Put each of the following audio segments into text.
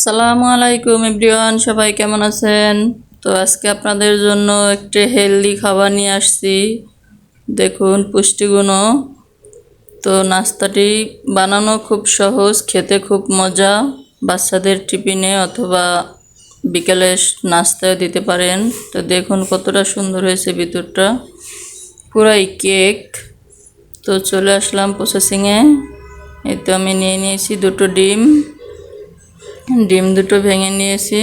আসসালামু আলাইকুম এভরিওয়ান, সবাই কেমন আছেন? তো আজকে আপনাদের জন্য একটি হেলদি খাবার নিয়ে আসছি। দেখুন পুষ্টিগুণ। তো নাস্তাটি বানানো খুব সহজ, খেতে খুব মজা। বাচ্চাদের টিফিনে অথবা বিকেলে নাস্তায় দিতে পারেন। তো দেখুন কতটা সুন্দর হয়েছে ভিতরটা, পুরাই কেক। তো চলে আসলাম প্রসেসিংয়ে। এই তো আমি নিয়ে নিয়েছি দুটো ডিম দুটো ভেঙে নিয়েছি।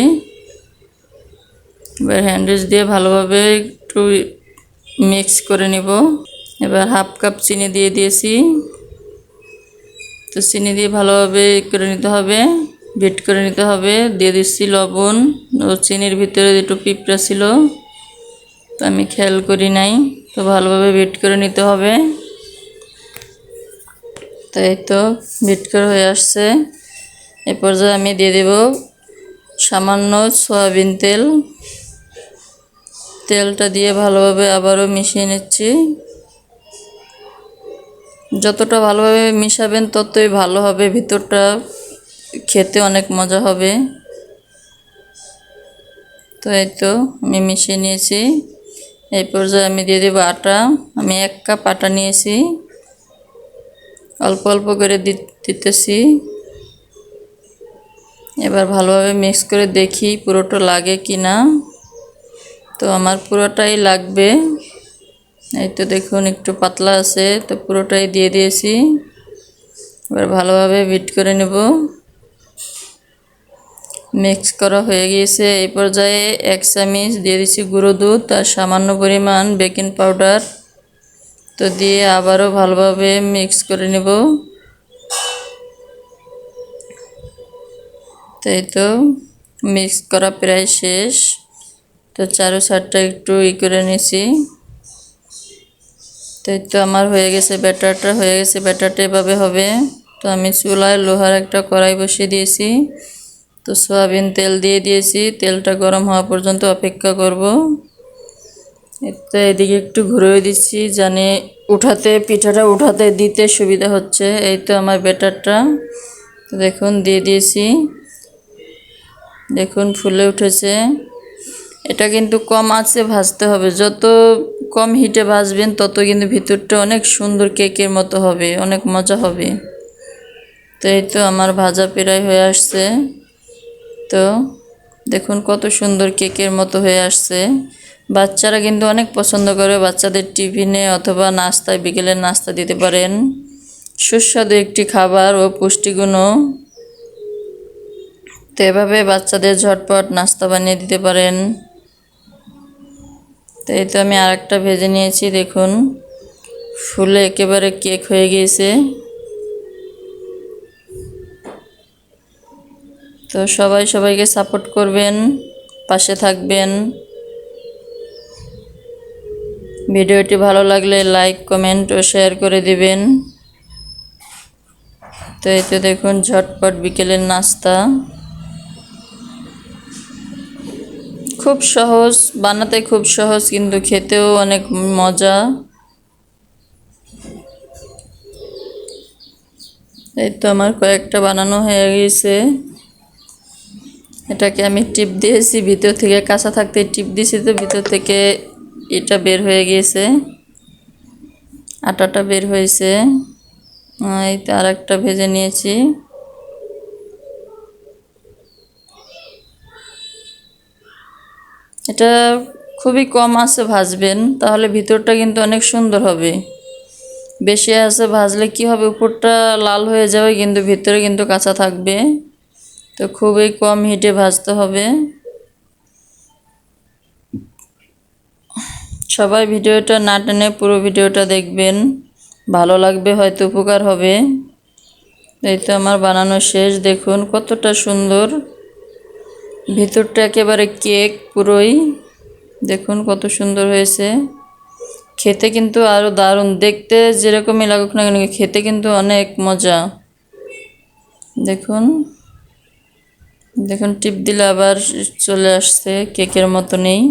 এবার হ্যান্ডউইচ দিয়ে ভালোভাবে একটু মিক্স করে নিব। এবার হাফ কাপ চিনি দিয়ে দিয়েছি। তো চিনি দিয়ে ভালোভাবে করে নিতে হবে, বিট করে নিতে হবে। দিয়ে দিচ্ছি লবণ। ও চিনির ভিতরে দুটো পিঁপড়া ছিল, তো আমি খেয়াল করি নাই। তো ভালোভাবে বিট করে নিতে হবে। তাই তো বিট করে হয়ে আসছে। এ পর্যায়ে আমি দিয়ে দেব সামান্য সয়াবিন তেলটা দিয়ে ভালোভাবে আবারও মিশিয়ে নিচ্ছি। যতটা ভালোভাবে মিশাবেন ততই ভালো হবে, ভিতরটা খেতে অনেক মজা হবে। তো এই তো আমি মিশিয়ে নিয়েছি। এই পর্যায়ে আমি দিয়ে দেব আটা। আমি 1 কাপ আটা নিয়েছি, অল্প অল্প করে দিতেছি। এবার ভালোভাবে মিক্স করে দেখি পুরোটা লাগে কি না। তো আমার পুরোটাই লাগবে। এই তো দেখুন একটু পাতলা আছে, তো পুরোটাই দিয়ে দিয়েছি। এবার ভালোভাবে বিট করে নেব। মিক্স করা হয়ে গিয়েছে। এই পর্যায়ে 1 চামচ দিয়ে দিচ্ছি গুঁড়ো দুধ আর সামান্য পরিমাণ বেকিং পাউডার। তো দিয়ে আবারও ভালোভাবে মিক্স করে নেব। তাই তো মিক্স করা প্রায় শেষ। তো চারো সাইডটা একটু করে নিয়েছি। তাই তো আমার হয়ে গেছে, ব্যাটারটা এভাবে হবে। তো আমি চুলায় লোহার একটা কড়াই বসিয়ে দিয়েছি। তো সয়াবিন তেল দিয়ে দিয়েছি, তেলটা গরম হওয়া পর্যন্ত অপেক্ষা করব। তো এদিকে একটু ঘুরে দিচ্ছি, জানি পিঠাটা উঠাতে দিতে সুবিধা হচ্ছে। এই তো আমার ব্যাটারটা দেখুন দিয়ে দিয়েছি। দেখুন ফুলে উঠেছে। এটা কিন্তু কম আঁচে ভাজতে হবে, যত কম হিটে ভাজবেন তত কিন্তু ভিতরটা অনেক সুন্দর কেকের মতো হবে, অনেক মজা হবে। তো এই তো আমার ভাজা প্রায় হয়ে আসছে। তো দেখুন কত সুন্দর কেকের মতো হয়ে আসছে। বাচ্চারা কিন্তু অনেক পছন্দ করে, বাচ্চাদের টিফিনে অথবা নাস্তায়, বিকেলের নাস্তা দিতে পারেন। সুস্বাদু একটি খাবার ও পুষ্টিগুণও। তো এভাবে বাচ্চাদের ঝটপট নাস্তা বানিয়ে দিতে পারেন। তো এই তো আমি আরেকটা ভেজে নিয়েছি, দেখুন ফুলে একেবারে কেক হয়ে গিয়েছে। তো সবাইকে সাপোর্ট করবেন, পাশে থাকবেন। ভিডিওটি ভালো লাগলে লাইক, কমেন্ট ও শেয়ার করে দিবেন। তো এই তো দেখুন ঝটপট বিকেলের নাস্তা, খুব সহজ বানাতে, খুব সহজ কিন্তু খেতেও অনেক মজা। এই তো আমার কয়েকটা বানানো হয়ে গিয়েছে। এটাকে আমি টিপ দিয়েছি, ভিতর থেকে কাঁচা থাকতে টিপ দিয়েছি, তো ভিতর থেকে এটা বের হয়ে গিয়েছে, আটাটা বের হয়েছে। এই তো আরেকটা ভেজে নিয়েছি। এটা খুবই কম আঁচে ভাজবেন, তাহলে ভিতরটা কিন্তু অনেক সুন্দর হবে। বেশি আঁচে ভাজলে কি হবে, উপরটা লাল হয়ে যাবে কিন্তু ভিতরে কিন্তু কাঁচা থাকবে। তো খুবই কম হিটে ভাজতে হবে। সবাই ভিডিওটা না টেনে পুরো ভিডিওটা দেখবেন, ভালো লাগবে, হয়তো উপকার হবে। এই তো আমার বানানো শেষ। দেখুন কতটা সুন্দর, ভিতরটা একেবারে কেক পুরোই। দেখুন কত সুন্দর হয়েছে। খেতে কিন্তু আরও দারুণ, দেখতে যেরকমই লাগুক না কেন খেতে কিন্তু অনেক মজা। দেখুন দেখুন টিপ দিলে আবার চলে আসছে কেকের মতো নেই।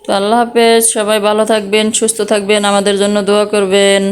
তো আল্লাহ হাফেজ, সবাই ভালো থাকবেন, সুস্থ থাকবেন, আমাদের জন্য দোয়া করবেন।